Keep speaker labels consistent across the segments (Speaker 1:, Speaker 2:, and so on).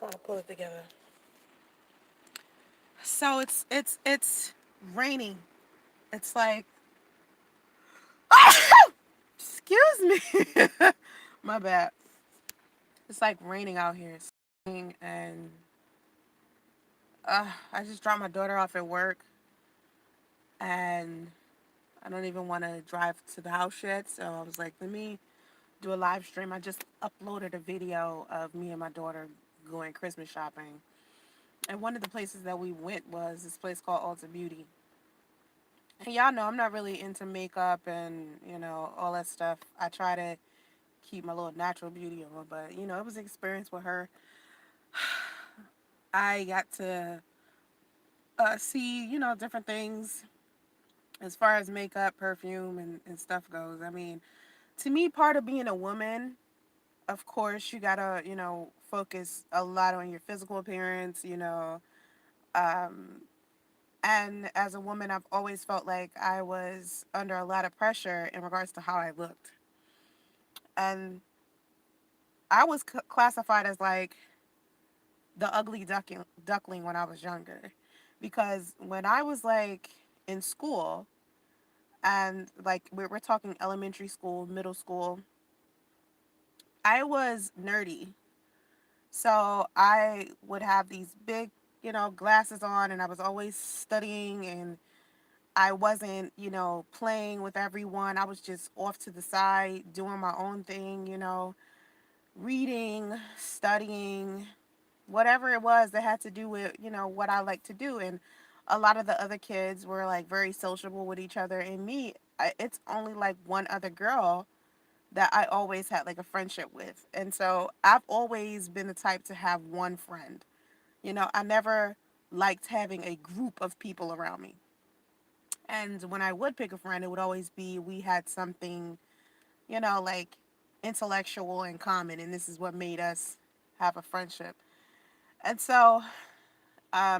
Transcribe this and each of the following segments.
Speaker 1: Trying to pull it together.
Speaker 2: So it's raining. It's like excuse me. My bad. It's like raining out here. It's raining and I just dropped my daughter off at work and I don't even want to drive to the house yet. So I was like, let me do a live stream. I just uploaded a video of me and my daughter going Christmas shopping. And one of the places that we went was this place called Ulta Beauty. And y'all know I'm not really into makeup and, all that stuff. I try to keep my little natural beauty on, but, it was an experience with her. I got to see, different things as far as makeup, perfume, and stuff goes. I mean, to me, part of being a woman, of course, you gotta, focus a lot on your physical appearance, Um, and as a woman, I've always felt like I was under a lot of pressure in regards to how I looked. And I was classified as like the ugly duckling when I was younger. Because when I was like in school, and like we're talking elementary school, middle school, I was nerdy. So I would have these big, glasses on, and I was always studying, and I wasn't, playing with everyone. I was just off to the side doing my own thing, reading, studying, whatever it was that had to do with, what I like to do. And a lot of the other kids were like very sociable with each other. And me, it's only like one other girl that I always had like a friendship with. And so I've always been the type to have one friend. I never liked having a group of people around me. And when I would pick a friend, it would always be we had something, like intellectual in common. And this is what made us have a friendship. And so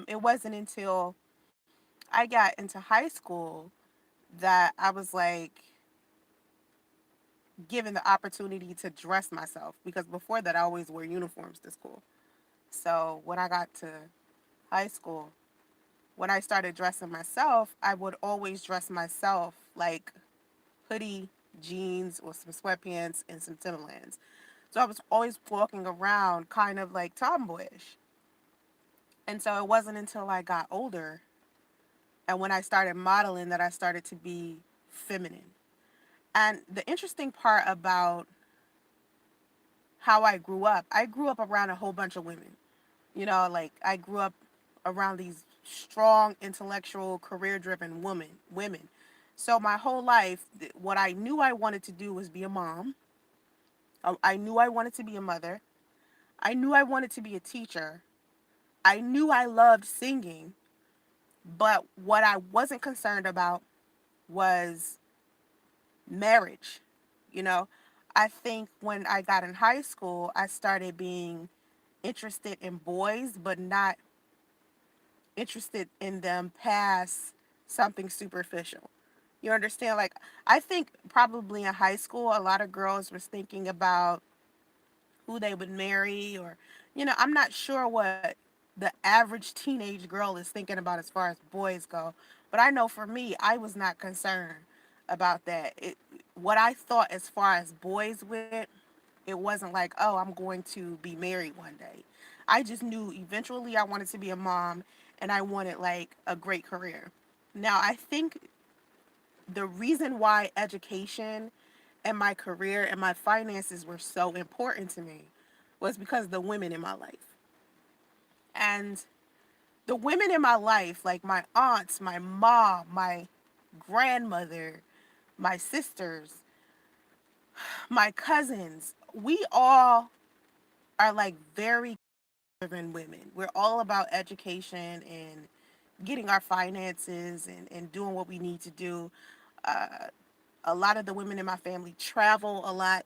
Speaker 2: it wasn't until I got into high school that I was like given the opportunity to dress myself because before that I always wore uniforms to school. So when I got to high school, when I started dressing myself, I would always dress myself like hoodie, jeans, or some sweatpants and some Timberlands. So I was always walking around kind of like tomboyish. And so it wasn't until I got older and when I started modeling that I started to be feminine. And the interesting part about how I grew up around a whole bunch of women. Like I grew up around these strong, intellectual, career-driven women. So my whole life, what I knew I wanted to do was be a mom. I knew I wanted to be a mother. I knew I wanted to be a teacher. I knew I loved singing, but what I wasn't concerned about was marriage. You know, I think when I got in high school, I started being interested in boys, but not interested in them past something superficial. You understand? Like, I think probably in high school, a lot of girls was thinking about who they would marry, or, I'm not sure what the average teenage girl is thinking about as far as boys go. But I know for me, I was not concerned about that. What I thought as far as boys went, it wasn't like, oh, I'm going to be married one day. I just knew eventually I wanted to be a mom and I wanted like a great career. Now, I think the reason why education and my career and my finances were so important to me was because of the women in my life. And the women in my life, like my aunts, my mom, my grandmother, my sisters, my cousins, we all are like very driven women. We're all about education and getting our finances and doing what we need to do. Uh, a lot of the women in my family travel a lot.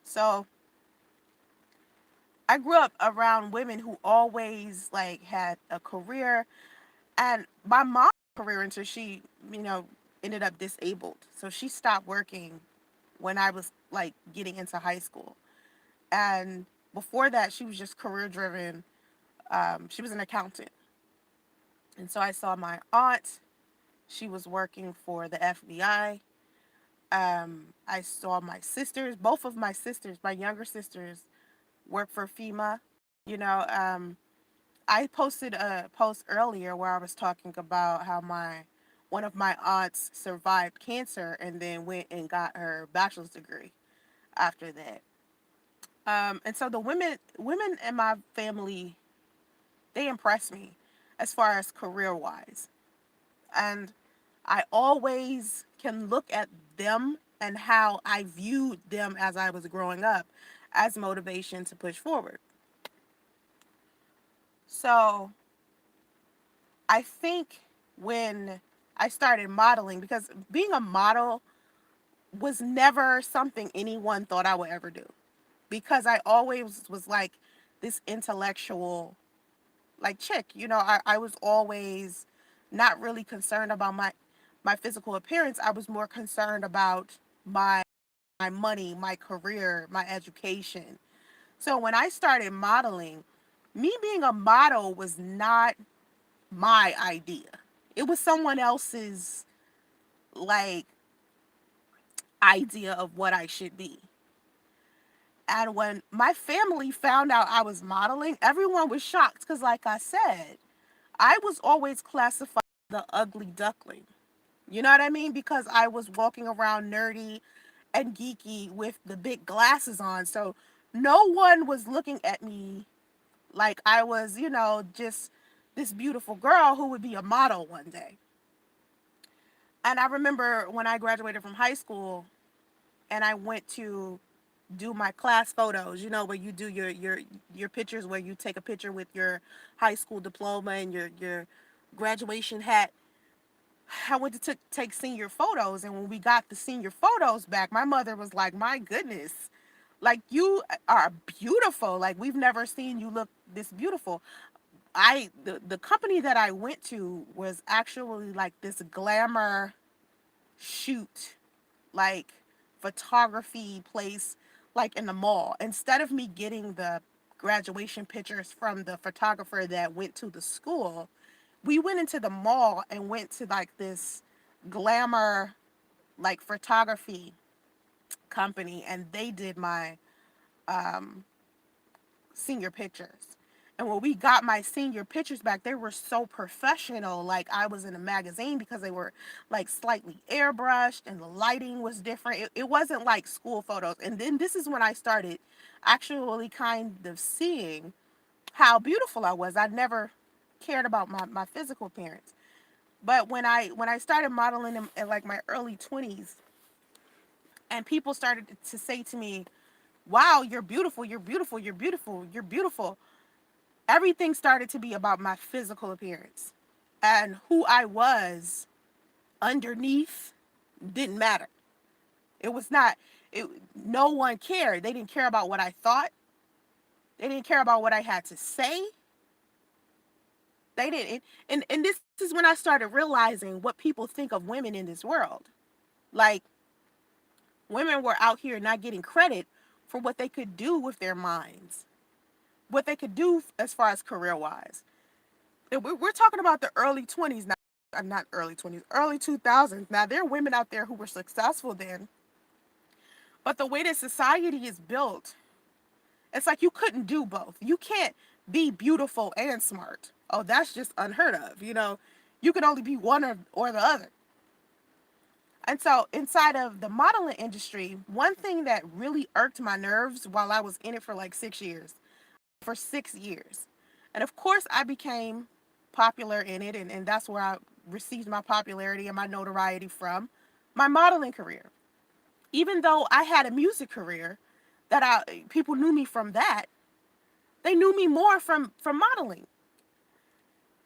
Speaker 2: So I grew up around women who always like had a career, and my mom's career until she, ended up disabled. So she stopped working when I was like getting into high school. And before that, she was just career driven, She was an accountant. And so I saw my aunt. She was working for the FBI. I saw my sisters, both of my sisters, my younger sisters, work for FEMA. You know, I posted a post earlier where I was talking about how my one of my aunts survived cancer and then went and got her bachelor's degree after that. And so the women in my family, they impress me as far as career wise. And I always can look at them and how I viewed them as I was growing up as motivation to push forward. So I think when I started modeling, because being a model was never something anyone thought I would ever do, because I always was like this intellectual like chick. I was always not really concerned about my physical appearance. I was more concerned about my money, my career, my education. So when I started modeling, me being a model was not my idea. It was someone else's like idea of what I should be. And when my family found out I was modeling, everyone was shocked because, like I said, I was always classified the ugly duckling. You know what I mean? Because I was walking around nerdy and geeky with the big glasses on. So no one was looking at me like I was, just this beautiful girl who would be a model one day. And I remember when I graduated from high school and I went to do my class photos, where you do your pictures, where you take a picture with your high school diploma and your graduation hat. I went to take senior photos, and when we got the senior photos back, my mother was like, "My goodness, like you are beautiful. Like we've never seen you look this beautiful." The company that I went to was actually like this glamour shoot, like photography place, like in the mall. Instead of me getting the graduation pictures from the photographer that went to the school, we went into the mall and went to like this glamour like photography company, and they did my um senior pictures. And when we got my senior pictures back, they were so professional, like I was in a magazine, because they were like slightly airbrushed and the lighting was different. It wasn't like school photos. And then this is when I started actually kind of seeing how beautiful I was. I never cared about my physical appearance. But when I started modeling in like my early 20s, and people started to say to me, "Wow, you're beautiful, you're beautiful, you're beautiful, you're beautiful." Everything started to be about my physical appearance. And who I was underneath didn't matter. It was not it No one cared. They didn't care about what I thought. They didn't care about what I had to say. They didn't. And this is when I started realizing what people think of women in this world. Like, women were out here not getting credit for what they could do with their minds, what they could do as far as career wise. We're talking about the early 20s now. Not early 20s, early 2000s. Now, there are women out there who were successful then, but the way that society is built, it's like you couldn't do both. You can't be beautiful and smart. Oh, that's just unheard of. You can only be one or the other. And so, inside of the modeling industry, one thing that really irked my nerves while I was in it for like 6 years, for 6 years. And of course, I became popular in it, and that's where I received my popularity and my notoriety from my modeling career. Even though I had a music career that people knew me from that, they knew me more from modeling.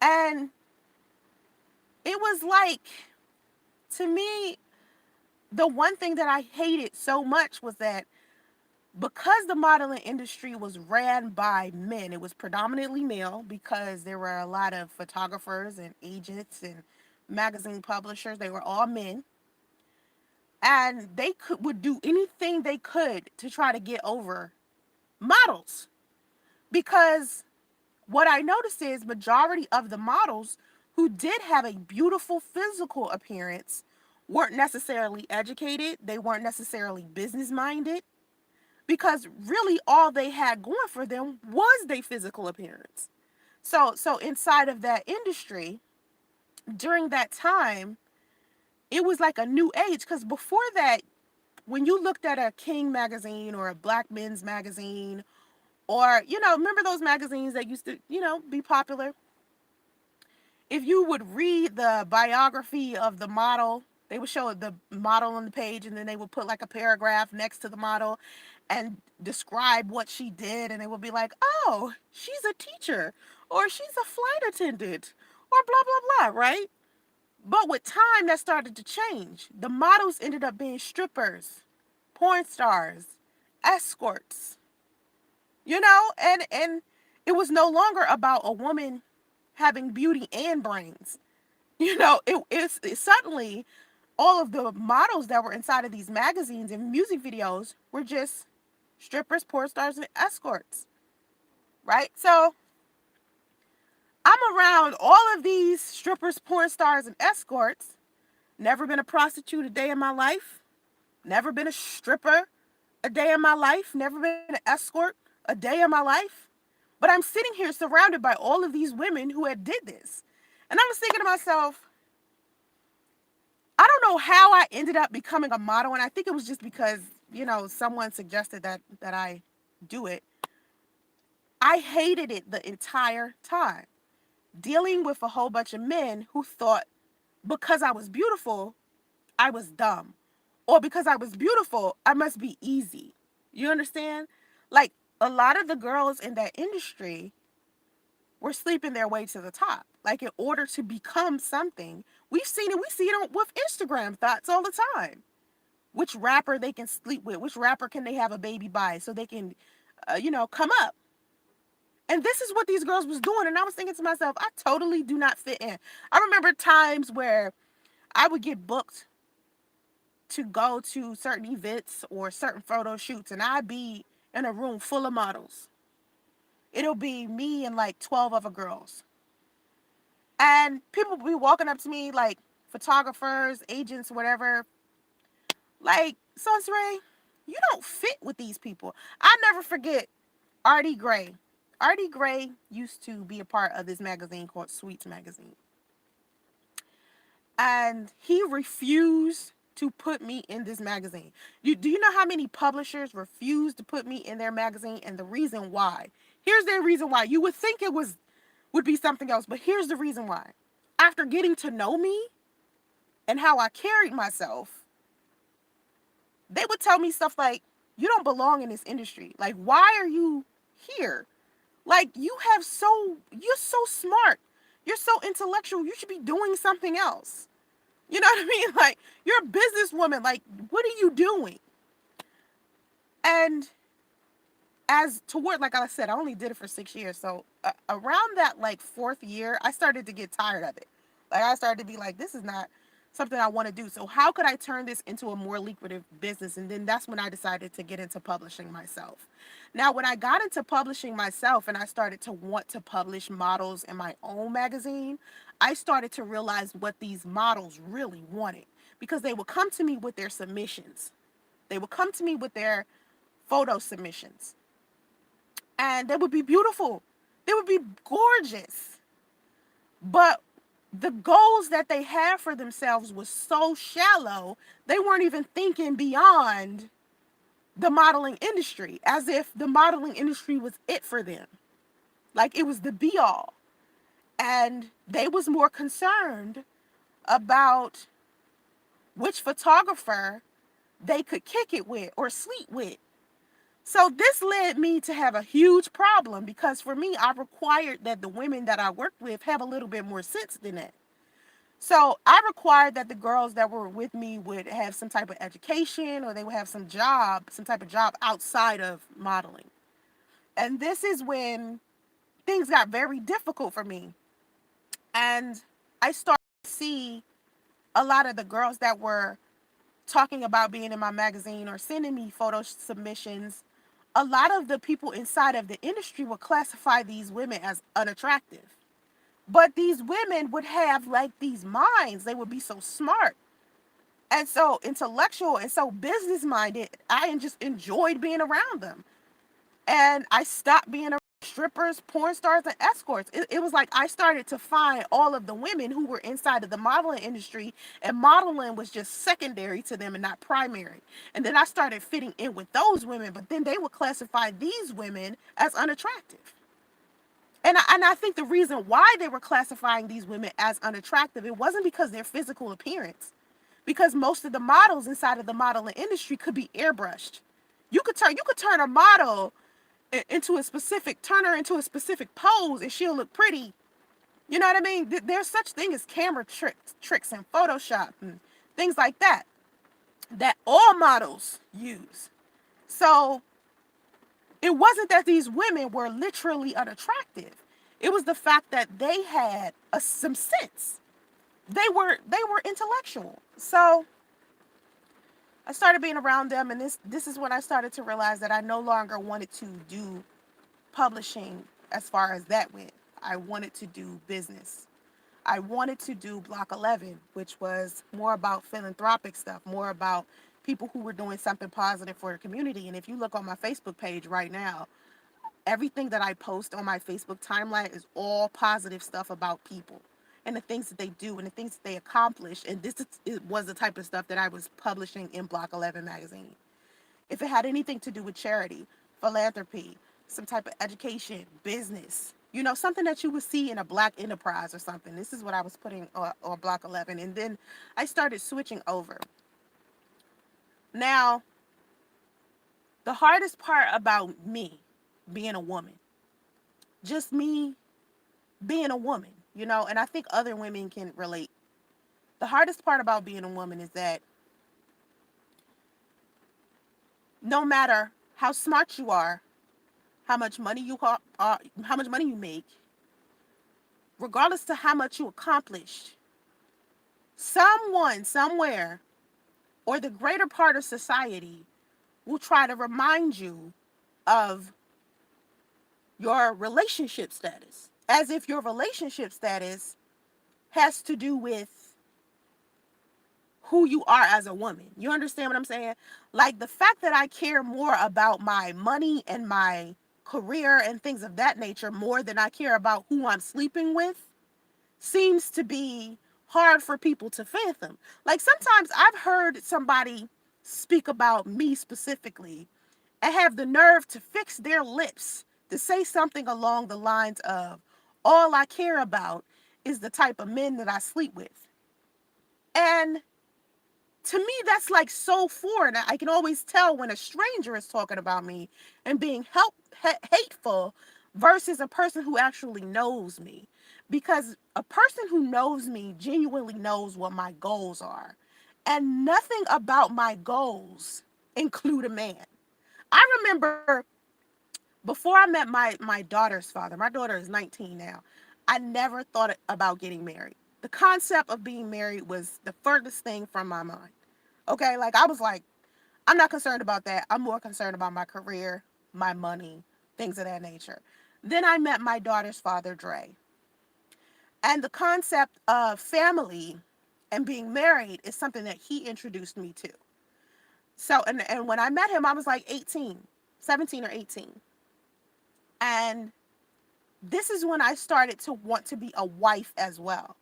Speaker 2: And it was like, to me, the one thing that I hated so much was that because the modeling industry was ran by men, it was predominantly male, because there were a lot of photographers and agents and magazine publishers. They were all men, and they would do anything they could to try to get over models, because what I noticed is majority of the models who did have a beautiful physical appearance weren't necessarily educated, they weren't necessarily business minded, because really all they had going for them was their physical appearance. So inside of that industry, during that time, it was like a new age, because before that, when you looked at a King magazine or a Black Men's magazine, or remember those magazines that used to be popular, if you would read the biography of the model, they would show the model on the page, and then they would put like a paragraph next to the model and describe what she did, and they would be like, oh, she's a teacher, or she's a flight attendant, or blah blah blah, right? But with time, that started to change. The models ended up being strippers, porn stars, escorts, and it was no longer about a woman having beauty and brains. It's suddenly all of the models that were inside of these magazines and music videos were just strippers, porn stars, and escorts, right? So I'm around all of these strippers, porn stars, and escorts. Never been a prostitute a day in my life. Never been a stripper a day in my life. Never been an escort a day in my life. But I'm sitting here surrounded by all of these women who had did this. And I was thinking to myself, I don't know how I ended up becoming a model. And I think it was just because, someone suggested that I do it. I hated it the entire time. Dealing with a whole bunch of men who thought because I was beautiful, I was dumb. Or because I was beautiful, I must be easy. You understand? Like, a lot of the girls in that industry were sleeping their way to the top. Like, in order to become something, we've seen it. We see it with Instagram thoughts all the time. Which rapper they can sleep with? Which rapper can they have a baby by so they can, come up? And this is what these girls was doing. And I was thinking to myself, I totally do not fit in. I remember times where I would get booked to go to certain events or certain photo shoots, and I'd be in a room full of models. It'll be me and like 12 other girls. And people will be walking up to me, like photographers, agents, whatever, like, Soncerae, you don't fit with these people. I never forget Artie Gray. Artie Gray used to be a part of this magazine called Sweets Magazine. And he refused to put me in this magazine. Do you know how many publishers refused to put me in their magazine, and the reason why? Here's their reason why. You would think it would be something else, but here's the reason why. After getting to know me and how I carried myself, they would tell me stuff like, you don't belong in this industry. Like, why are you here? Like, you're so smart. You're so intellectual. You should be doing something else. You know what I mean? Like, you're a businesswoman. Like, what are you doing? And like I said, I only did it for 6 years. So around that like fourth year, I started to get tired of it. Like, I started to be like, this is not something I want to do. So how could I turn this into a more lucrative business? And then that's when I decided to get into publishing myself. Now, when I got into publishing myself and I started to want to publish models in my own magazine, I started to realize what these models really wanted, because they would come to me with their submissions. They would come to me with their photo submissions. And they would be beautiful. They would be gorgeous. But the goals that they had for themselves was so shallow, they weren't even thinking beyond the modeling industry, as if the modeling industry was it for them. Like, it was the be all. And they was more concerned about which photographer they could kick it with or sleep with. So this led me to have a huge problem, because for me, I required that the women that I worked with have a little bit more sense than that. So I required that the girls that were with me would have some type of education, or they would have some type of job outside of modeling. And this is when things got very difficult for me. And I started to see a lot of the girls that were talking about being in my magazine or sending me photo submissions a lot of the people inside of the industry would classify these women as unattractive. But these women would have like these minds. They would be so smart and so intellectual and so business minded. I just enjoyed being around them. And I stopped being around strippers, porn stars, and escorts. It was like I started to find all of the women who were inside of the modeling industry, and modeling was just secondary to them and not primary. And then I started fitting in with those women, but then they would classify these women as unattractive. And I think the reason why they were classifying these women as unattractive, it wasn't because their physical appearance, because most of the models inside of the modeling industry could be airbrushed. You could turn a model into a specific, turn her into a specific pose, and she'll look pretty. You know what I mean? There's such thing as camera tricks and Photoshop and things like that that all models use. So it wasn't that these women were literally unattractive. It was the fact that they had some sense. They were intellectual. So I started being around them, and this is when I started to realize that I no longer wanted to do publishing as far as that went. I wanted to do business. I wanted to do Block 11, which was more about philanthropic stuff, more about people who were doing something positive for the community. And if you look on my Facebook page right now, everything that I post on my Facebook timeline is all positive stuff about people and the things that they do and the things that they accomplish. And it was the type of stuff that I was publishing in Block 11 magazine. If it had anything to do with charity, philanthropy, some type of education, business, something that you would see in a black enterprise or something. This is what I was putting on Block 11. And then I started switching over. Now, the hardest part about me being a woman, just me being a woman, and I think other women can relate. The hardest part about being a woman is that no matter how smart you are, how much money how much money you make, regardless to how much you accomplish, someone somewhere or the greater part of society will try to remind you of your relationship status, as if your relationship status has to do with who you are as a woman. You understand what I'm saying? Like the fact that I care more about my money and my career and things of that nature more than I care about who I'm sleeping with seems to be hard for people to fathom. Like sometimes I've heard somebody speak about me specifically and have the nerve to fix their lips to say something along the lines of, all I care about is the type of men that I sleep with. And to me, that's like so foreign. I can always tell when a stranger is talking about me and being hateful versus a person who actually knows me. Because a person who knows me genuinely knows what my goals are. And nothing about my goals include a man. I remember before I met my daughter's father, my daughter is 19 now, I never thought about getting married. The concept of being married was the furthest thing from my mind. Okay, like I was like, I'm not concerned about that. I'm more concerned about my career, my money, things of that nature. Then I met my daughter's father, Dre. And the concept of family and being married is something that he introduced me to. So, and when I met him, I was like 18, 17 or 18. And this is when I started to want to be a wife as well.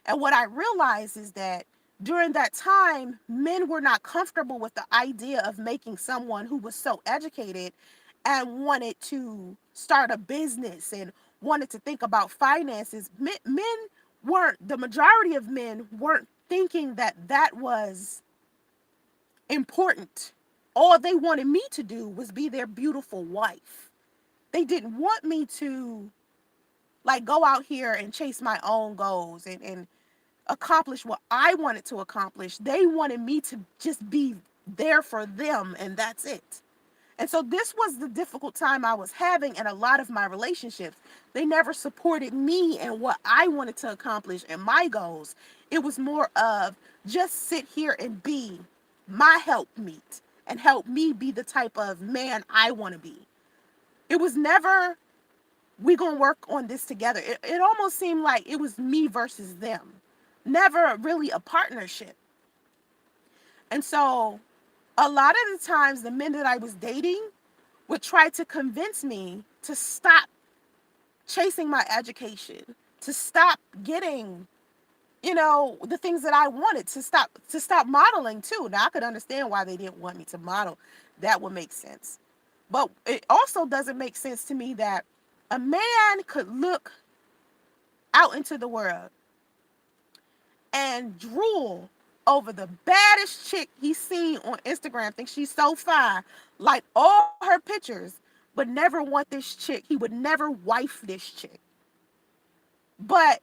Speaker 2: And what I realized is that during that time, men were not comfortable with the idea of making someone who was so educated and wanted to start a business and wanted to think about finances. Men weren't, the majority of men weren't thinking that that was important. All they wanted me to do was be their beautiful wife. They didn't want me to like go out here and chase my own goals and accomplish what I wanted to accomplish. They wanted me to just be there for them, and that's it. And so this was the difficult time I was having in a lot of my relationships. They never supported me and what I wanted to accomplish and my goals. It was more of just sit here and be my helpmeet. and help me be the type of man I want to be. It was never, we gonna work on this together. It almost seemed like it was me versus them, never really a partnership. And so a lot of the times the men that I was dating would try to convince me to stop chasing my education, to stop getting, the things that I wanted, to stop modeling too. Now I could understand why they didn't want me to model. That would make sense. But it also doesn't make sense to me that a man could look out into the world and drool over the baddest chick he's seen on Instagram, think she's so fine, like all her pictures, but never want this chick. He would never wife this chick. But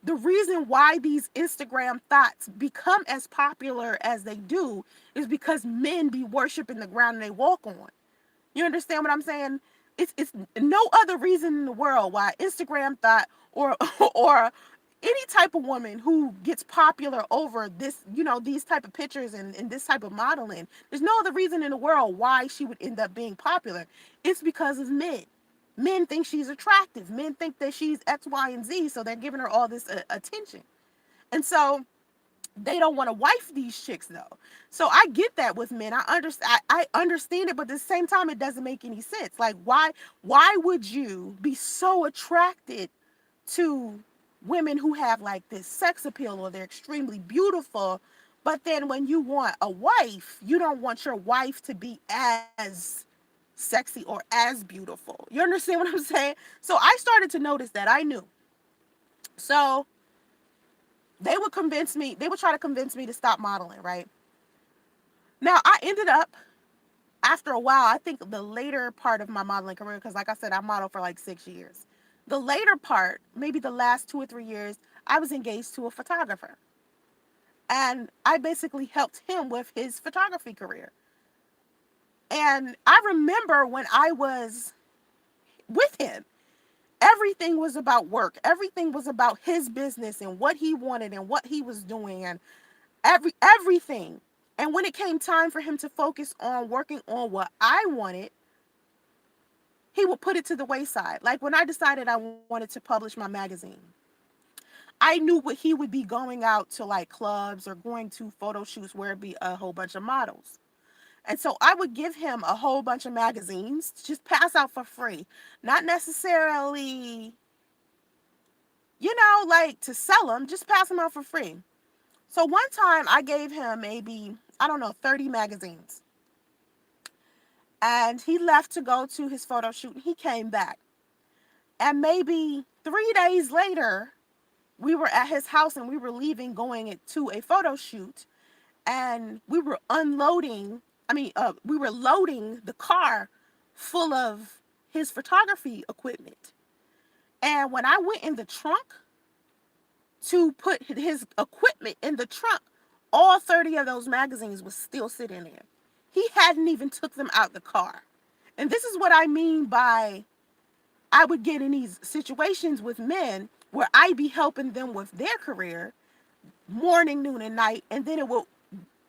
Speaker 2: the reason why these Instagram thoughts become as popular as they do is because men be worshiping the ground they walk on. You understand what I'm saying? It's no other reason in the world why Instagram thought or or any type of woman who gets popular over this, these type of pictures and this type of modeling. There's no other reason in the world why she would end up being popular. It's because of men. Men think she's attractive. Men think that she's X, Y, and Z, so they're giving her all this attention. And so they don't want to wife these chicks though. So I get that with men. I understand it, but at the same time it doesn't make any sense. Like why would you be so attracted to women who have like this sex appeal or they're extremely beautiful, but then when you want a wife, you don't want your wife to be as sexy or as beautiful. You understand what I'm saying? So I started to notice that. I knew. So they would try to convince me to stop modeling, right? Now, I ended up, after a while, I think the later part of my modeling career, because like I said, I modeled for like 6 years. The later part, maybe the last 2 or 3 years, I was engaged to a photographer. And I basically helped him with his photography career. And I remember when I was with him, everything was about work. Everything was about his business and what he wanted and what he was doing and everything. And when it came time for him to focus on working on what I wanted, he would put it to the wayside. Like when I decided I wanted to publish my magazine, I knew what he would be going out to like clubs or going to photo shoots where it'd be a whole bunch of models. And so I would give him a whole bunch of magazines to just pass out for free. Not necessarily, like to sell them, just pass them out for free. So one time I gave him maybe, I don't know, 30 magazines. And he left to go to his photo shoot and he came back. And maybe 3 days later, we were at his house and we were leaving going to a photo shoot. And we were we were loading the car full of his photography equipment. And when I went in the trunk to put his equipment in the trunk, all 30 of those magazines was still sitting there. He hadn't even took them out the car. And this is what I mean by I would get in these situations with men where I'd be helping them with their career morning, noon, and night, and then it will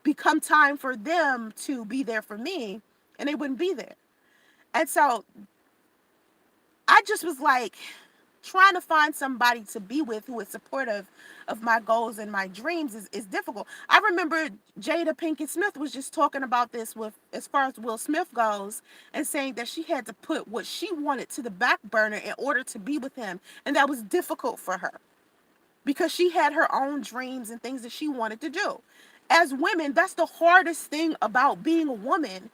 Speaker 2: become time for them to be there for me, and they wouldn't be there. And so I just was like trying to find somebody to be with who is supportive of my goals and my dreams is difficult. I remember Jada Pinkett Smith was just talking about this with as far as Will Smith goes and saying that she had to put what she wanted to the back burner in order to be with him. And that was difficult for her because she had her own dreams and things that she wanted to do. As women, that's the hardest thing about being a woman,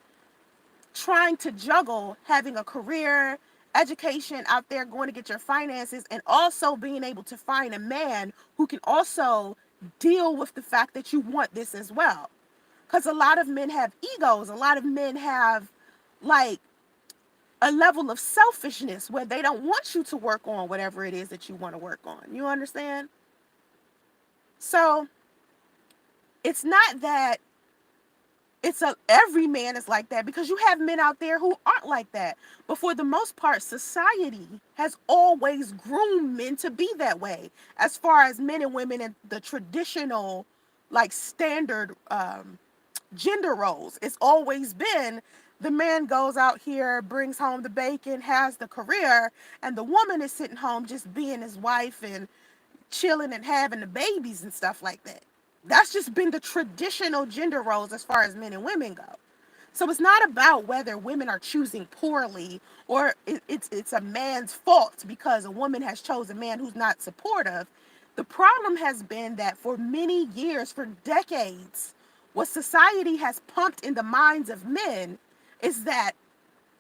Speaker 2: trying to juggle having a career, education out there, going to get your finances, and also being able to find a man who can also deal with the fact that you want this as well. Because a lot of men have egos. A lot of men have like a level of selfishness where they don't want you to work on whatever it is that you want to work on. You understand? So it's not that every man is like that, because you have men out there who aren't like that. But for the most part, society has always groomed men to be that way, as far as men and women and the traditional, like standard gender roles. It's always been the man goes out here, brings home the bacon, has the career, and the woman is sitting home just being his wife and chilling and having the babies and stuff like that. That's just been the traditional gender roles as far as men and women go. So it's not about whether women are choosing poorly or it's a man's fault because a woman has chosen a man who's not supportive. The problem has been that for many years, for decades, what society has pumped in the minds of men is that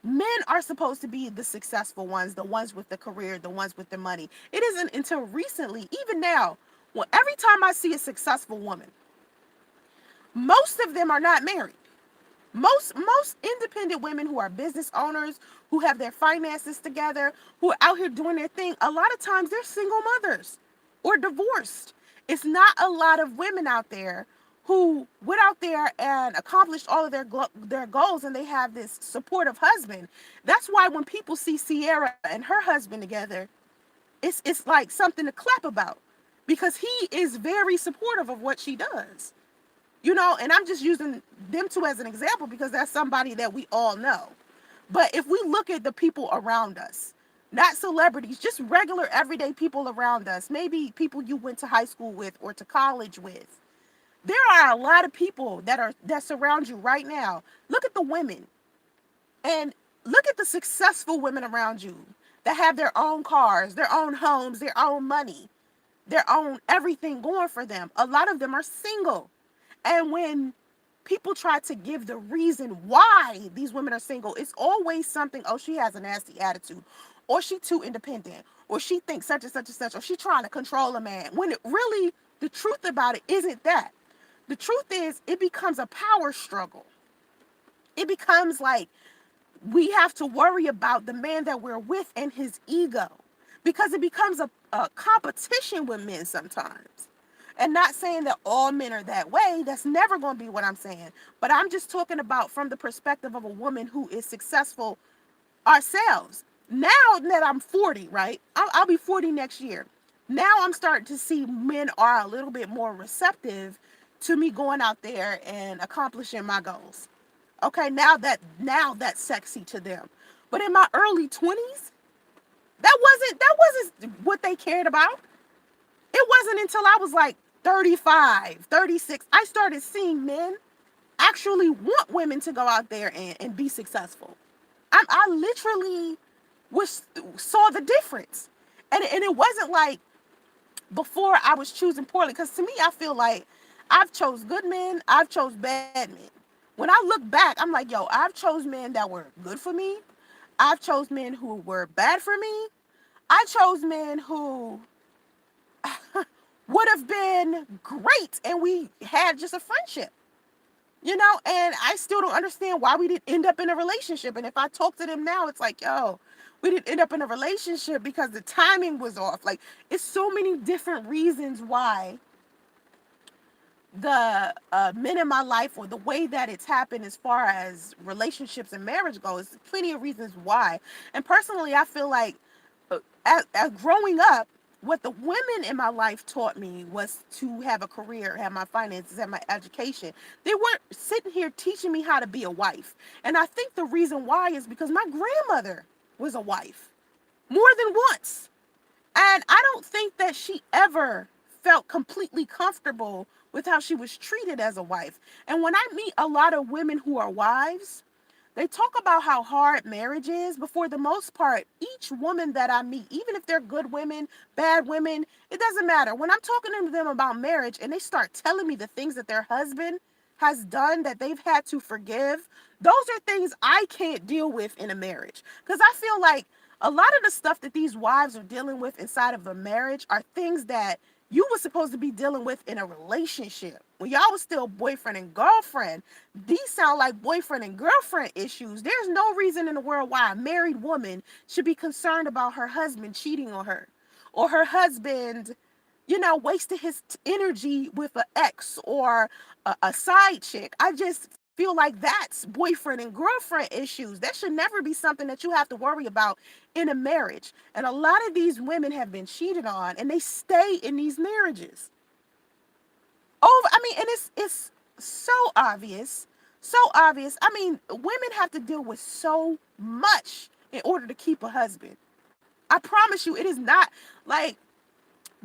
Speaker 2: men are supposed to be the successful ones, the ones with the career, the ones with the money. It isn't until recently, even now, well, every time I see a successful woman, most of them are not married. Most independent women who are business owners, who have their finances together, who are out here doing their thing, a lot of times they're single mothers or divorced. It's not a lot of women out there who went out there and accomplished all of their goals and they have this supportive husband. That's why when people see Sierra and her husband together, it's like something to clap about because he is very supportive of what she does. And I'm just using them two as an example because that's somebody that we all know. But if we look at the people around us, not celebrities, just regular everyday people around us, maybe people you went to high school with or to college with, there are a lot of people that surround you right now. Look at the women and look at the successful women around you that have their own cars, their own homes, their own money, their own everything going for them. A lot of them are single. And when people try to give the reason why these women are single, it's always something, oh, she has a nasty attitude, or she too independent, or she thinks such and such and such, or she trying to control a man. When it really, the truth about it isn't that. The truth is it becomes a power struggle. It becomes like we have to worry about the man that we're with and his ego because it becomes a competition with men sometimes. And not saying that all men are that way. That's never going to be what I'm saying. But I'm just talking about from the perspective of a woman who is successful ourselves. Now that I'm 40, right? I'll be 40 next year. Now I'm starting to see men are a little bit more receptive to me going out there and accomplishing my goals. Okay, now that's sexy to them. But in my early 20s, that wasn't what they cared about. It wasn't until I was like 35, 36, I started seeing men actually want women to go out there and be successful. I literally saw the difference. And it wasn't like before I was choosing poorly. Because to me, I feel like I've chose good men, I've chose bad men. When I look back, I'm like, yo, I've chose men that were good for me. I've chose men who were bad for me. I chose men who would have been great and we had just a friendship, and I still don't understand why we didn't end up in a relationship. And if I talk to them now, it's like, yo, we didn't end up in a relationship because the timing was off. Like, it's so many different reasons why the men in my life or the way that it's happened as far as relationships and marriage goes, plenty of reasons why. And personally, I feel like as growing up, what the women in my life taught me was to have a career, have my finances, have my education. They weren't sitting here teaching me how to be a wife. And I think the reason why is because my grandmother was a wife more than once. And I don't think that she ever felt completely comfortable with how she was treated as a wife. And when I meet a lot of women who are wives, they talk about how hard marriage is, but for the most part, each woman that I meet, even if they're good women, bad women, it doesn't matter. When I'm talking to them about marriage and they start telling me the things that their husband has done that they've had to forgive, those are things I can't deal with in a marriage. Because I feel like a lot of the stuff that these wives are dealing with inside of a marriage are things that you were supposed to be dealing with in a relationship. When y'all was still boyfriend and girlfriend, these sound like boyfriend and girlfriend issues. There's no reason in the world why a married woman should be concerned about her husband cheating on her or her husband, wasting his energy with an ex or a side chick. I just feel like that's boyfriend and girlfriend issues. That should never be something that you have to worry about in a marriage. And a lot of these women have been cheated on and they stay in these marriages. And it's so obvious. So obvious. I mean, women have to deal with so much in order to keep a husband. I promise you, it is not like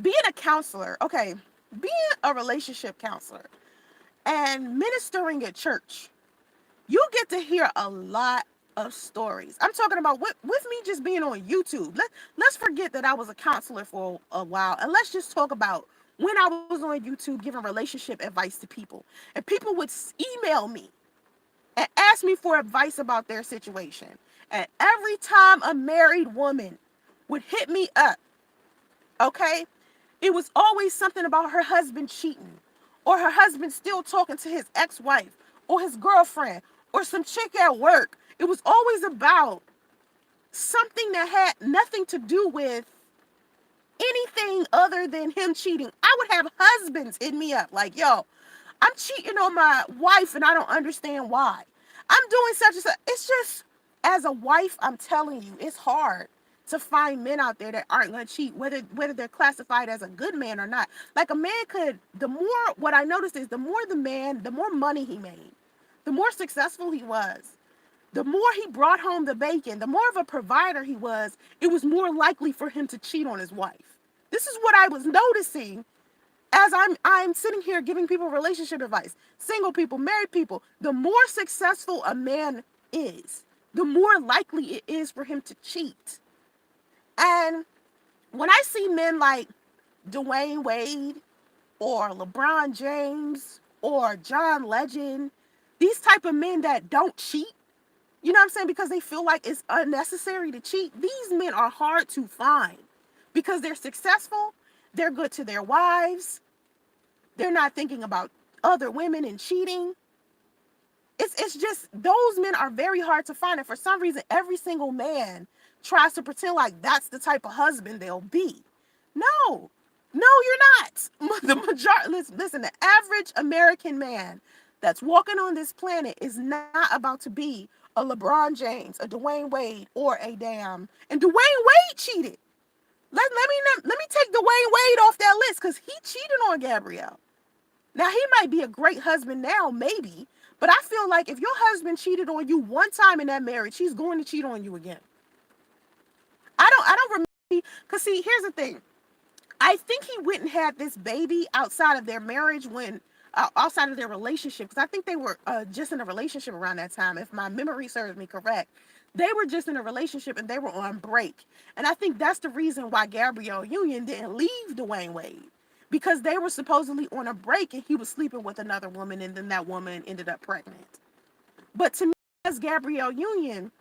Speaker 2: being a counselor. Okay, being a relationship counselor and ministering at church, you get to hear a lot of stories. I'm talking about with me just being on YouTube. Let's forget that I was a counselor for a while, and let's just talk about when I was on YouTube giving relationship advice to people. And people would email me and ask me for advice about their situation. And every time a married woman would hit me up, okay, it was always something about her husband cheating, or her husband still talking to his ex-wife, or his girlfriend, or some chick at work. It was always about something that had nothing to do with anything other than him cheating. I would have husbands hit me up like, yo, I'm cheating on my wife and I don't understand why. I'm doing such and such. It's just, as a wife, I'm telling you, it's hard to find men out there that aren't going to cheat, whether they're classified as a good man or not. Like a man could, the more, what I noticed is the more the man, the more money he made, the more successful he was, the more he brought home the bacon, the more of a provider he was, it was more likely for him to cheat on his wife. This is what I was noticing as I'm sitting here giving people relationship advice. Single people, married people, the more successful a man is, the more likely it is for him to cheat. And when I see men like Dwayne Wade or LeBron James or John Legend, these type of men that don't cheat, you know what I'm saying, because they feel like it's unnecessary to cheat, these men are hard to find because they're successful, they're good to their wives, they're not thinking about other women and cheating. It's just, those men are very hard to find. And for some reason, every single man tries to pretend like that's the type of husband they'll be. No, you're not. The majority, listen, the average American man that's walking on this planet is not about to be a LeBron James, a Dwayne Wade, or a damn, and Dwayne Wade cheated. Let me take Dwayne Wade off that list because he cheated on Gabrielle. Now, he might be a great husband now, maybe, but I feel like if your husband cheated on you one time in that marriage, he's going to cheat on you again. I don't remember, because see, here's the thing. I think he went and had this baby outside of their marriage outside of their relationship, because I think they were just in a relationship around that time, if my memory serves me correct. They were just in a relationship and they were on break. And I think that's the reason why Gabrielle Union didn't leave Dwayne Wade, because they were supposedly on a break and he was sleeping with another woman and then that woman ended up pregnant. But to me, as Gabrielle Union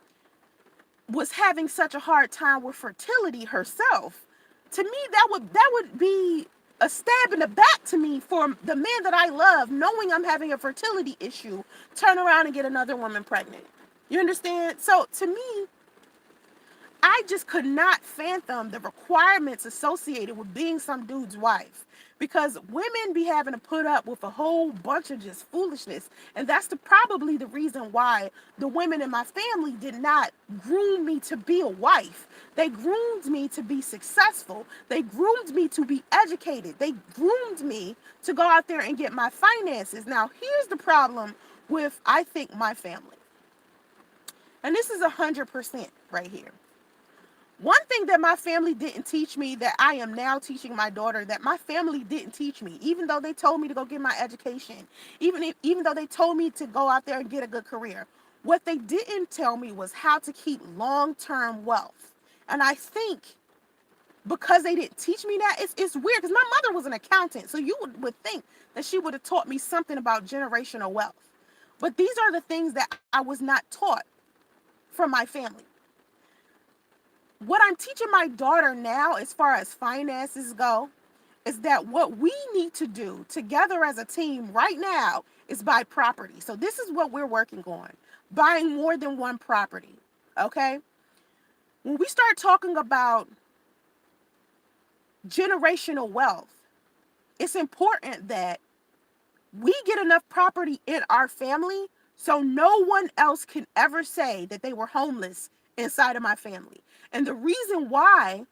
Speaker 2: was having such a hard time with fertility herself, to me that would be a stab in the back to me for the man that I love, knowing I'm having a fertility issue, turn around and get another woman pregnant. You understand? So to me, I just could not fathom the requirements associated with being some dude's wife, because women be having to put up with a whole bunch of just foolishness. And that's probably the reason why the women in my family did not groom me to be a wife. They groomed me to be successful. They groomed me to be educated. They groomed me to go out there and get my finances. Now, here's the problem with, I think, my family. And this is 100% right here. One thing that my family didn't teach me that I am now teaching my daughter, that my family didn't teach me, even though they told me to go get my education, even though they told me to go out there and get a good career, what they didn't tell me was how to keep long-term wealth. And I think because they didn't teach me that, it's weird, because my mother was an accountant, so you would think that she would have taught me something about generational wealth. But these are the things that I was not taught from my family. What I'm teaching my daughter now, as far as finances go, is that what we need to do together as a team right now is buy property. So this is what we're working on, buying more than one property, okay? When we start talking about generational wealth, it's important that we get enough property in our family so no one else can ever say that they were homeless inside of my family. And the reason why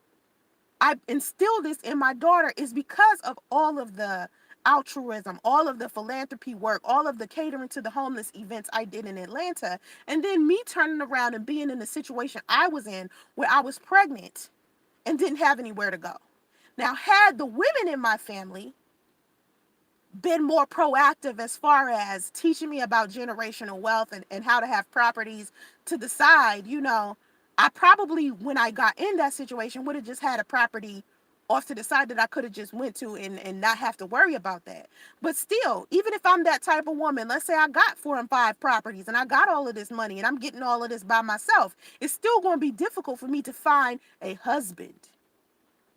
Speaker 2: I instill this in my daughter is because of all of the altruism, all of the philanthropy work, all of the catering to the homeless events I did in Atlanta, and then me turning around and being in the situation I was in where I was pregnant and didn't have anywhere to go. Now, had the women in my family been more proactive as far as teaching me about generational wealth and how to have properties to the side, I probably, when I got in that situation, would have just had a property off to the side that I could have just went to and not have to worry about that. But still, even if I'm that type of woman, let's say I got 4 and 5 properties and I got all of this money and I'm getting all of this by myself, it's still going to be difficult for me to find a husband.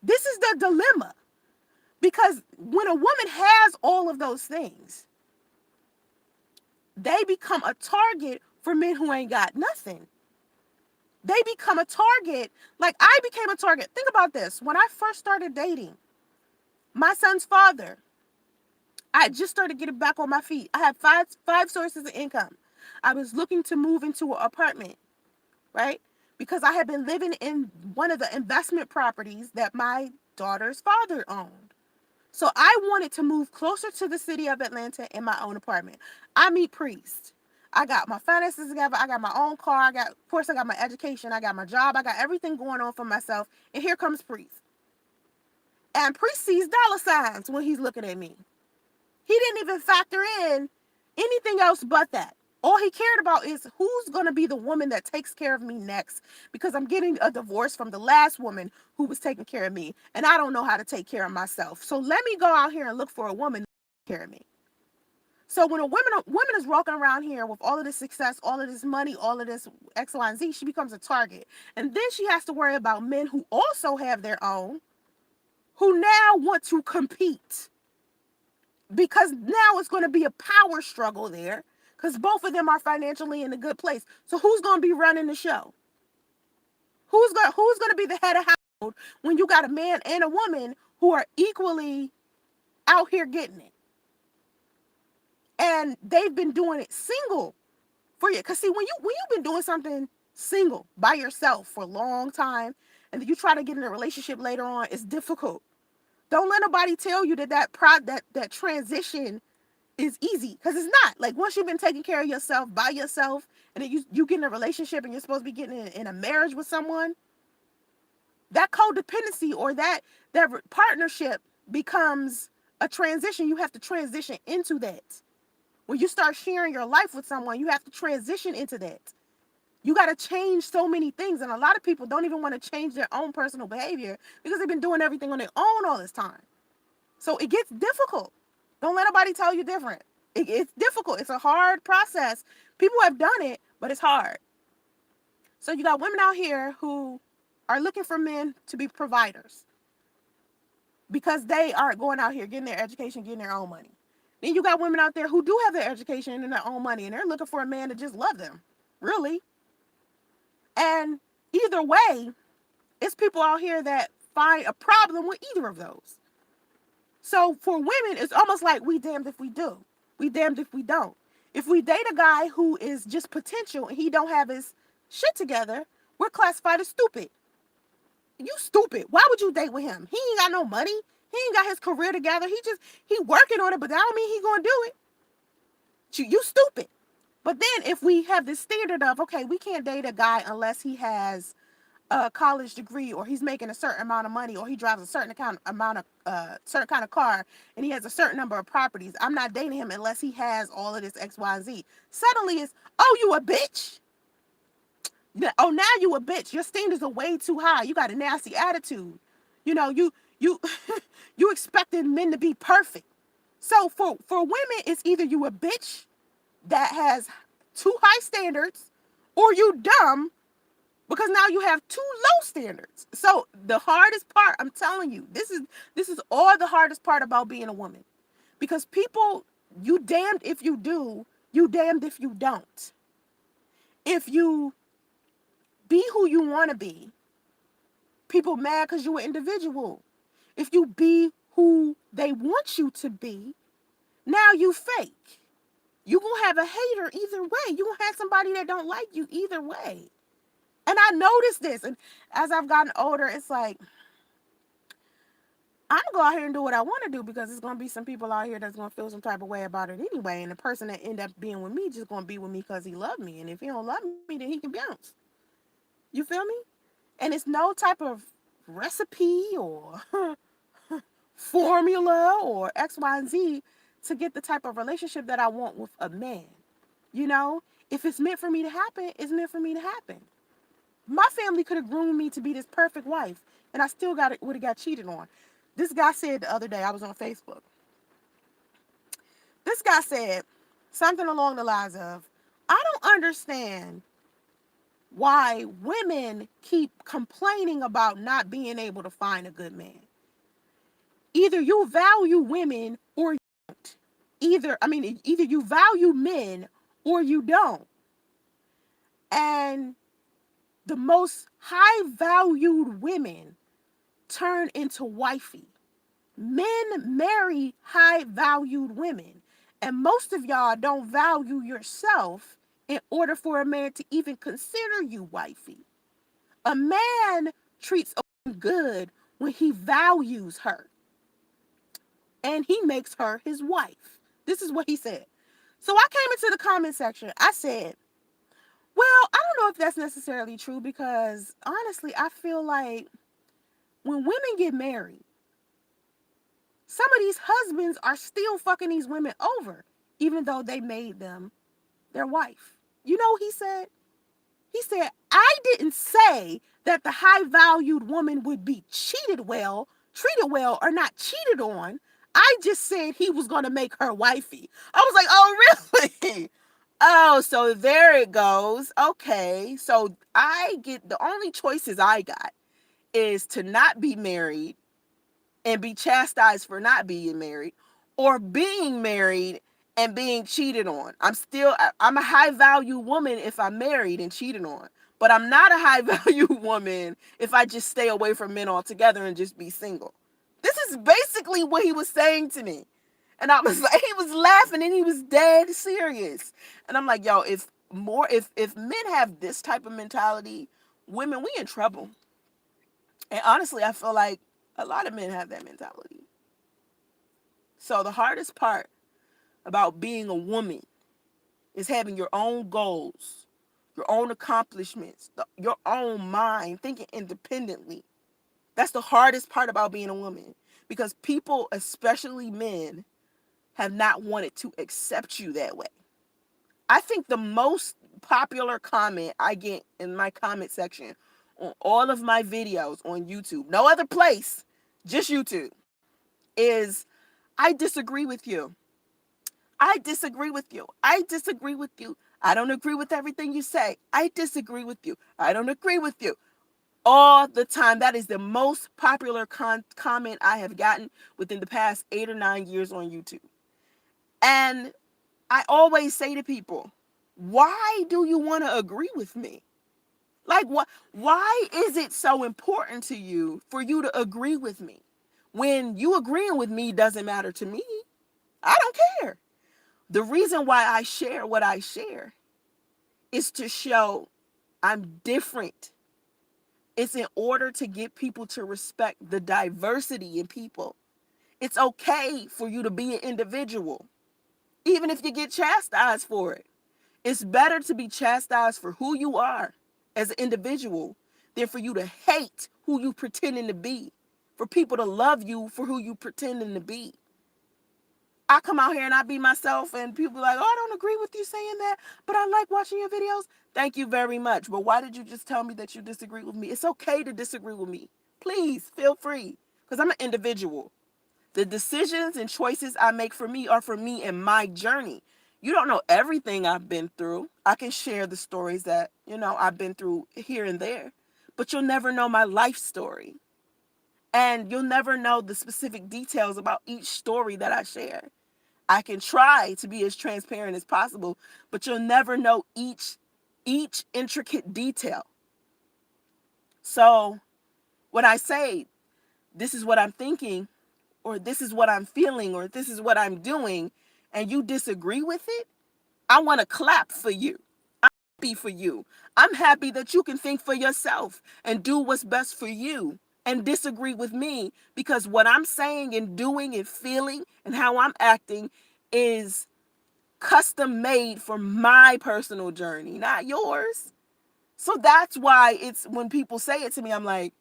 Speaker 2: This is the dilemma. Because when a woman has all of those things, they become a target for men who ain't got nothing. They become a target. Like I became a target. Think about this. When I first started dating my son's father, I just started getting back on my feet. I had five sources of income. I was looking to move into an apartment, right? Because I had been living in one of the investment properties that my daughter's father owned. So I wanted to move closer to the city of Atlanta in my own apartment. I meet Priest. I got my finances together. I got my own car. Of course, I got my education. I got my job. I got everything going on for myself. And here comes Priest. And Priest sees dollar signs when he's looking at me. He didn't even factor in anything else but that. All he cared about is who's going to be the woman that takes care of me next, because I'm getting a divorce from the last woman who was taking care of me, and I don't know how to take care of myself. So let me go out here and look for a woman to take care of me. So when a woman is walking around here with all of this success, all of this money, all of this X, Y, and Z, she becomes a target. And then she has to worry about men who also have their own, who now want to compete. Because now it's going to be a power struggle there, because both of them are financially in a good place. So who's going to be running the show? Who's going to be the head of household when you got a man and a woman who are equally out here getting it? And they've been doing it single for you. Because see, when you've been doing something single by yourself for a long time, and then you try to get in a relationship later on, it's difficult. Don't let nobody tell you that transition is easy, because it's not. Like once you've been taking care of yourself by yourself, and then you get in a relationship and you're supposed to be getting in a marriage with someone, that codependency or that partnership becomes a transition. You have to transition into that. When you start sharing your life with someone, you have to transition into that. You got to change so many things, and a lot of people don't even want to change their own personal behavior because they've been doing everything on their own all this time. So it gets difficult. Don't let nobody tell you different. It's difficult. It's a hard process. People have done it, but it's hard. So you got women out here who are looking for men to be providers because they aren't going out here getting their education, getting their own money. Then you got women out there who do have their education and their own money, and they're looking for a man to just love them, really. And either way, it's people out here that find a problem with either of those. So for women, it's almost like we damned if we do. We damned if we don't. If we date a guy who is just potential and he don't have his shit together, we're classified as stupid. You stupid. Why would you date with him? He ain't got no money. He ain't got his career together. He working on it, but that don't mean he gonna do it. You stupid. But then if we have this standard of, okay, we can't date a guy unless he has a college degree, or he's making a certain amount of money, or he drives a certain kind of car, and he has a certain number of properties. I'm not dating him unless he has all of this X, Y, and Z. Suddenly it's, oh, you a bitch? Oh, now you a bitch. Your standards are way too high. You got a nasty attitude. You you expecting men to be perfect. So for women, it's either you a bitch that has too high standards, or you dumb because now you have too low standards. So the hardest part, I'm telling you, this is all the hardest part about being a woman, because people, you damned if you do, you damned if you don't. If you be who you want to be, people mad because you're an individual. If you be who they want you to be, now you fake. You gonna have a hater either way. You gonna have somebody that don't like you either way. And I noticed this, and as I've gotten older, it's like I'm gonna go out here and do what I want to do because there's gonna be some people out here that's gonna feel some type of way about it anyway. And the person that end up being with me just gonna be with me because he loved me. And if he don't love me, then he can bounce. You feel me? And it's no type of recipe or formula or X, Y, and Z to get the type of relationship that I want with a man. You know, if it's meant for me to happen, it's meant for me to happen. My family could have groomed me to be this perfect wife, and I still would have got cheated on. This guy said the other day, I was on Facebook. This guy said something along the lines of, I don't understand why women keep complaining about not being able to find a good man. Either you value women or you don't. Either you value men or you don't. And the most high valued women turn into wifey. Men marry high valued women. And most of y'all don't value yourself in order for a man to even consider you wifey. A man treats a woman good when he values her and he makes her his wife. This is what he said. So I came into the comment section. I said, well, I don't know if that's necessarily true because honestly, I feel like when women get married, some of these husbands are still fucking these women over, even though they made them their wife. You know what he said? He said, I didn't say that the high valued woman would be treated well, or not cheated on. I just said he was going to make her wifey. I was like, oh, really? Oh, so there it goes. Okay. So I get the only choices I got is to not be married and be chastised for not being married, or being married and being cheated on. I'm a high value woman if I'm married and cheated on, but I'm not a high value woman if I just stay away from men altogether and just be single. This is basically what he was saying to me. And I was like, he was laughing and he was dead serious. And I'm like, yo, if men have this type of mentality, women, we in trouble. And honestly, I feel like a lot of men have that mentality. So the hardest part about being a woman is having your own goals, your own accomplishments, your own mind, thinking independently. That's the hardest part about being a woman, because people, especially men, have not wanted to accept you that way. I think the most popular comment I get in my comment section on all of my videos on YouTube, no other place, just YouTube, is, I disagree with you. I disagree with you. I disagree with you. I don't agree with everything you say. I disagree with you. I don't agree with you. All the time. That is the most popular comment I have gotten within the past 8 or 9 years on YouTube. And I always say to people, why do you want to agree with me? Like, why is it so important to you for you to agree with me? When you agreeing with me doesn't matter to me. I don't care. The reason why I share what I share is to show I'm different. It's in order to get people to respect the diversity in people. It's okay for you to be an individual, even if you get chastised for it. It's better to be chastised for who you are as an individual than for you to hate who you pretending to be, for people to love you for who you pretending to be. I come out here and I be myself and people are like, oh, I don't agree with you saying that, but I like watching your videos. Thank you very much. But why did you just tell me that you disagree with me? It's okay to disagree with me. Please feel free, because I'm an individual. The decisions and choices I make for me are for me and my journey. You don't know everything I've been through. I can share the stories that, I've been through here and there, but you'll never know my life story. And you'll never know the specific details about each story that I share. I can try to be as transparent as possible, but you'll never know each intricate detail. So when I say this is what I'm thinking, or this is what I'm feeling, or this is what I'm doing, and you disagree with it, I want to clap for you. I'm happy for you. I'm happy that you can think for yourself and do what's best for you
Speaker 1: and disagree with me, because what I'm saying and doing and feeling and how I'm acting is custom made for my personal journey, not yours. So that's why it's when people say it to me, I'm like,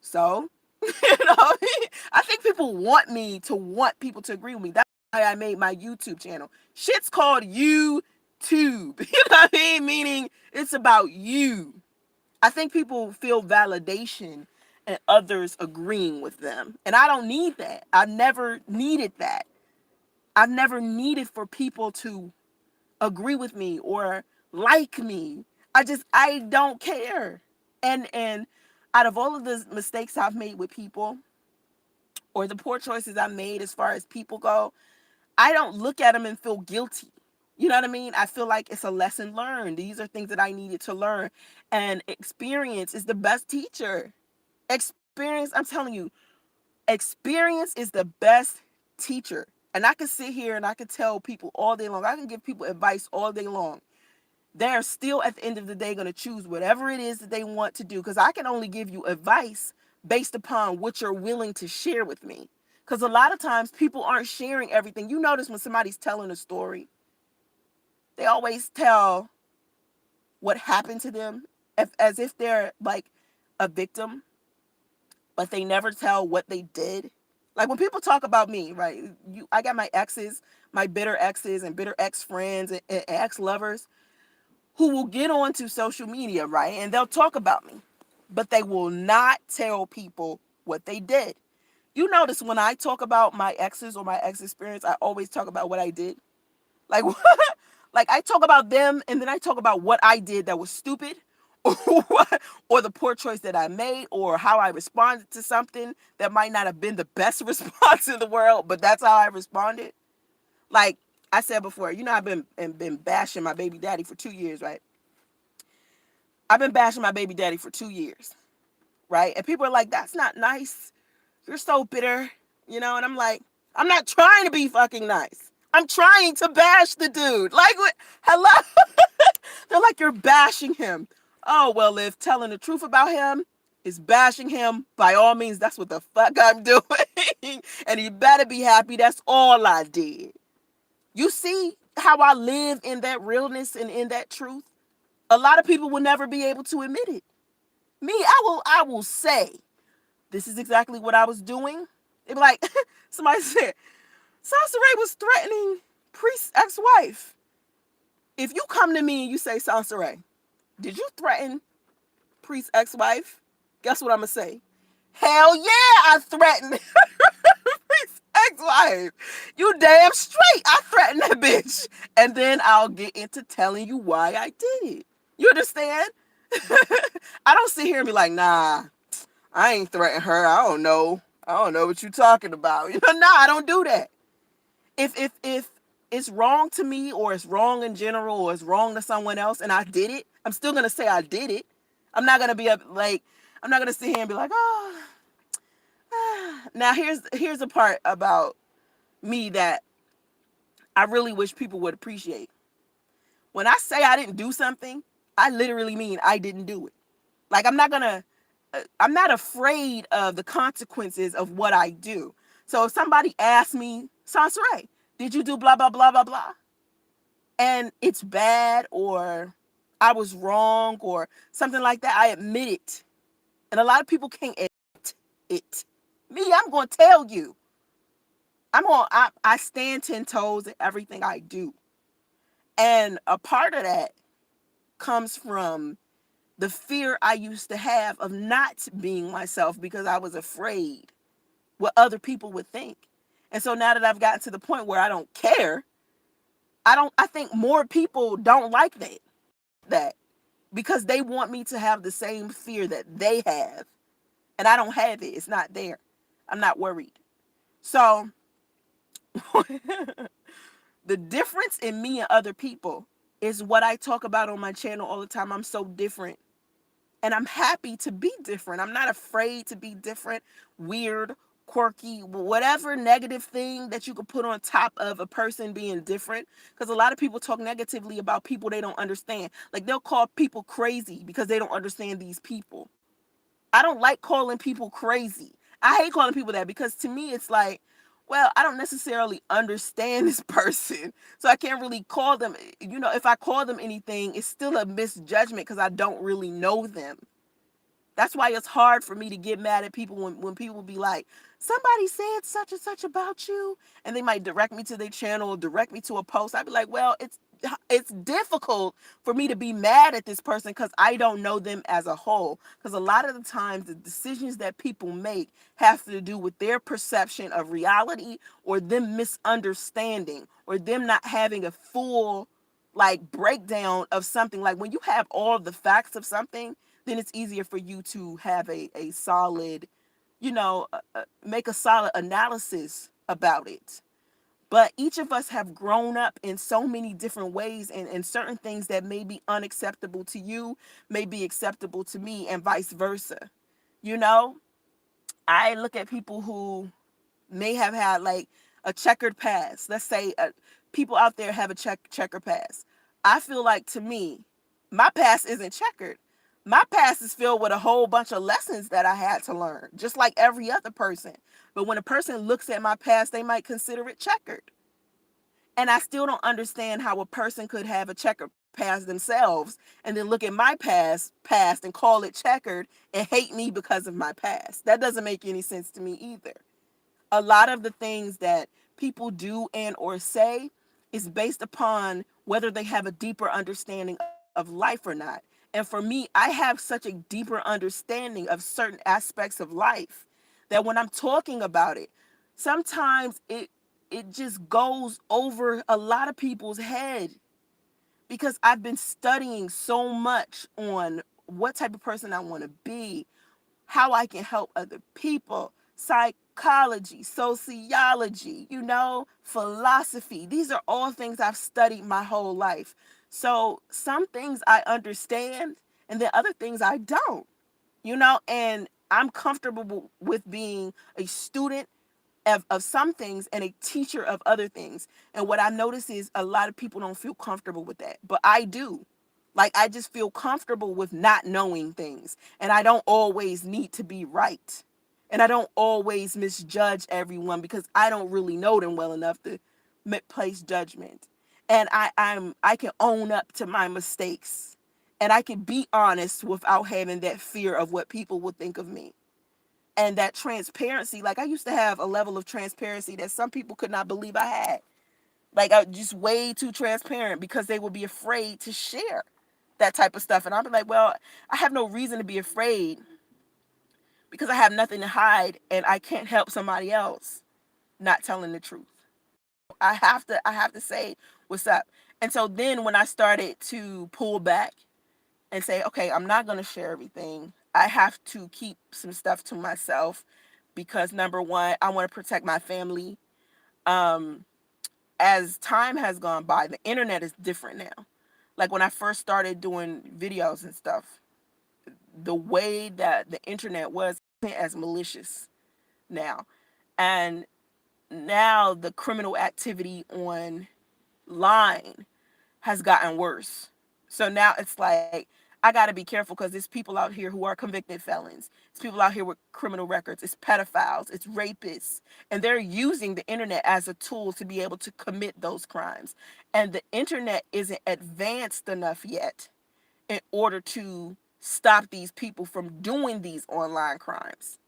Speaker 1: so, I think people want me to want people to agree with me. That's why I made my YouTube channel. Shit's called YouTube. You know what I mean? Meaning it's about you. I think people feel validation and others agreeing with them. And I don't need that. I've never needed that. I've never needed for people to agree with me or like me. I don't care. And out of all of the mistakes I've made with people, or the poor choices I made as far as people go, I don't look at them and feel guilty. You know what I mean? I feel like it's a lesson learned. These are things that I needed to learn. And experience is the best teacher. Experience, I'm telling you, experience is the best teacher. And I can sit here and I can tell people all day long. I can give people advice all day long. They're still at the end of the day going to choose whatever it is that they want to do, because I can only give you advice based upon what you're willing to share with me. Because a lot of times people aren't sharing everything. You notice when somebody's telling a story, they always tell what happened to them as if they're like a victim, but they never tell what they did. Like when people talk about me, right? I got my exes, my bitter exes and bitter ex friends and ex lovers who will get onto social media, right? And they'll talk about me, but they will not tell people what they did. You notice when I talk about my exes or my ex experience, I always talk about what I did. Like, like I talk about them and then I talk about what I did that was stupid, or or the poor choice that I made, or how I responded to something that might not have been the best response in the world, but that's how I responded. Like I said before, I've been bashing my baby daddy for 2 years, right? I've been bashing my baby daddy for 2 years, right? And people are like, that's not nice. You're so bitter, And I'm like, I'm not trying to be fucking nice. I'm trying to bash the dude. Like, what? Hello? They're like, you're bashing him. Oh, well, if telling the truth about him is bashing him, by all means, that's what the fuck I'm doing. And you better be happy that's all I did. You see how I live in that realness and in that truth? A lot of people will never be able to admit it. Me, I will say, this is exactly what I was doing. It'd be like, somebody said, Soncerae was threatening Priest's ex-wife. If you come to me and you say, Soncerae, did you threaten Priest's ex-wife? Guess what I'm going to say? Hell yeah, I threatened Priest's ex-wife. You damn straight, I threatened that bitch. And then I'll get into telling you why I did it. You understand? I don't sit here and be like, nah, I ain't threaten her. I don't know. I don't know what you talking about. Nah, I don't do that. If it's wrong to me, or it's wrong in general, or it's wrong to someone else and I did it, I'm still gonna say I did it. I'm not gonna be like, I'm not gonna sit here and be like, oh. Now here's a part about me that I really wish people would appreciate. When I say I didn't do something, I literally mean I didn't do it. Like I'm not afraid of the consequences of what I do. So if somebody asks me, Soncerae, did you do blah, blah, blah, blah, blah? And it's bad, or I was wrong, or something like that, I admit it. And a lot of people can't admit it. Me, I'm going to tell you. I stand 10 toes in everything I do. And a part of that comes from the fear I used to have of not being myself, because I was afraid what other people would think. And so now that I've gotten to the point where I don't care, I think more people don't like that because they want me to have the same fear that they have. And I don't have it. It's not there. I'm not worried. So the difference in me and other people is what I talk about on my channel all the time. I'm so different. And I'm happy to be different. I'm not afraid to be different, weird, quirky, whatever negative thing that you could put on top of a person being different. Because a lot of people talk negatively about people they don't understand. Like they'll call people crazy because they don't understand these people. I don't like calling people crazy. I hate calling people that because to me it's like, well, I don't necessarily understand this person. So I can't really call them, if I call them anything, it's still a misjudgment because I don't really know them. That's why it's hard for me to get mad at people when people be like, somebody said such and such about you, and they might direct me to their channel, direct me to a post. I'd be like, well, it's difficult for me to be mad at this person because I don't know them as a whole. Because a lot of the times the decisions that people make have to do with their perception of reality, or them misunderstanding, or them not having a full like breakdown of something. Like when you have all the facts of something, then it's easier for you to have a solid, make a solid analysis about it. But each of us have grown up in so many different ways, and certain things that may be unacceptable to you may be acceptable to me, and vice versa. You know, I look at people who may have had like a checkered past. Let's say people out there have a checker past. I feel like, to me, my past isn't checkered. My past is filled with a whole bunch of lessons that I had to learn, just like every other person. But when a person looks at my past, they might consider it checkered. And I still don't understand how a person could have a checkered past themselves and then look at my past and call it checkered and hate me because of my past. That doesn't make any sense to me either. A lot of the things that people do and or say is based upon whether they have a deeper understanding of life or not. And for me, I have such a deeper understanding of certain aspects of life that when I'm talking about it, sometimes it just goes over a lot of people's head because I've been studying so much on what type of person I want to be, how I can help other people, psychology, sociology, philosophy. These are all things I've studied my whole life. So some things I understand, and then other things I don't, and I'm comfortable with being a student of some things and a teacher of other things. And what I notice is a lot of people don't feel comfortable with that, but I do. Like, I just feel comfortable with not knowing things, and I don't always need to be right. And I don't always misjudge everyone because I don't really know them well enough to place judgment. And I can own up to my mistakes, and I can be honest without having that fear of what people will think of me. And that transparency, like, I used to have a level of transparency that some people could not believe I had. Like, I just way too transparent because they would be afraid to share that type of stuff. And I'll be like, well, I have no reason to be afraid because I have nothing to hide, and I can't help somebody else not telling the truth. I have to say what's up. And so then when I started to pull back and say, okay, I'm not going to share everything, I have to keep some stuff to myself because, number one, I want to protect my family. Um, as time has gone by, the internet is different now. Like when I first started doing videos and stuff, the way that the internet was as malicious now. And now the criminal activity online has gotten worse. So now it's like, I got to be careful because there's people out here who are convicted felons. It's people out here with criminal records. It's pedophiles. It's rapists. And they're using the internet as a tool to be able to commit those crimes. And the internet isn't advanced enough yet in order to stop these people from doing these online crimes.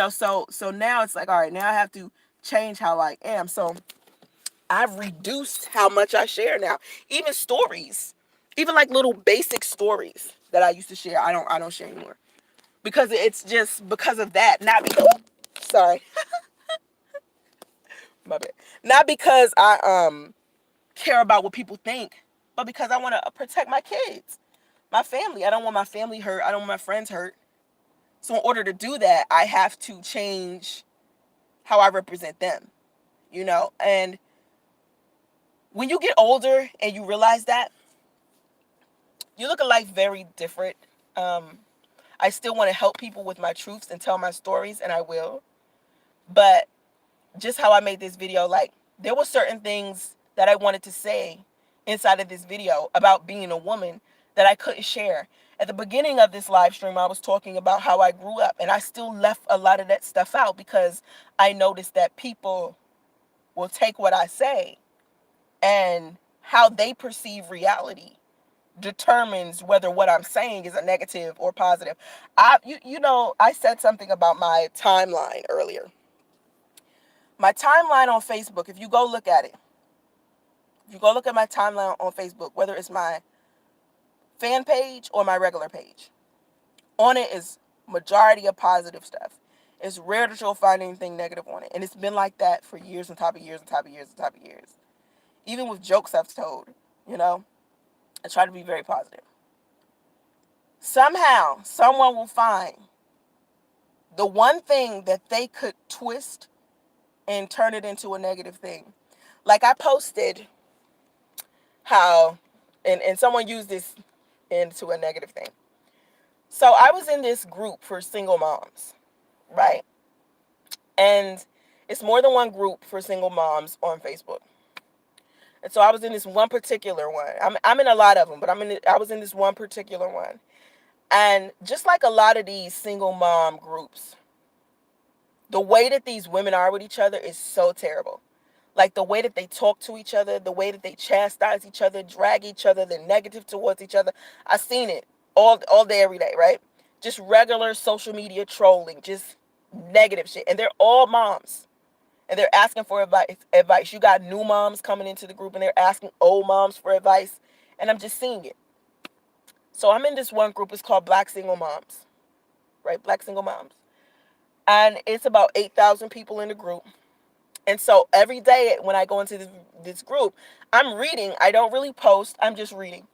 Speaker 1: So now it's like, all right, now I have to change how I am. So I've reduced how much I share now. Even stories, even like little basic stories that I used to share, I don't share anymore because it's just because of that. Not because, sorry, my bad. Not because I care about what people think, but because I want to protect my kids, my family. I don't want my family hurt. I don't want my friends hurt. So in order to do that, I have to change how I represent them. And when you get older and you realize that, you look at life very different. Um, I still want to help people with my truths and tell my stories, and I will. But just how I made this video, like, there were certain things that I wanted to say inside of this video about being a woman that I couldn't share. At the beginning of this live stream, I was talking about how I grew up, and I still left a lot of that stuff out because I noticed that people will take what I say, and how they perceive reality determines whether what I'm saying is a negative or positive. I said something about my timeline earlier. My timeline on Facebook, if you go look at it, if you go look at my timeline on Facebook, whether it's my fan page or my regular page, on it is majority of positive stuff. It's rare that you'll find anything negative on it. And it's been like that for years and top of years and top of years and top of years. Even with jokes I've told, you know, I try to be very positive. Somehow, someone will find the one thing that they could twist and turn it into a negative thing. Like I posted how, and someone used this into a negative thing. So I was in this group for single moms, right? And it's more than one group for single moms on Facebook. And so I was in this one particular one. I'm in a lot of them, but I was in this one particular one. And just like a lot of these single mom groups, the way that these women are with each other is so terrible. Like the way that they talk to each other, the way that they chastise each other, drag each other, they're negative towards each other. I've seen it all day, every day, right? Just regular social media trolling, just negative shit. And they're all moms. And they're asking for advice. You got new moms coming into the group and they're asking old moms for advice. And I'm just seeing it. So I'm in this one group. It's called Black Single Moms, right? Black Single Moms. And it's about 8,000 people in the group. And so every day when I go into this group, I'm reading. I don't really post. I'm just reading.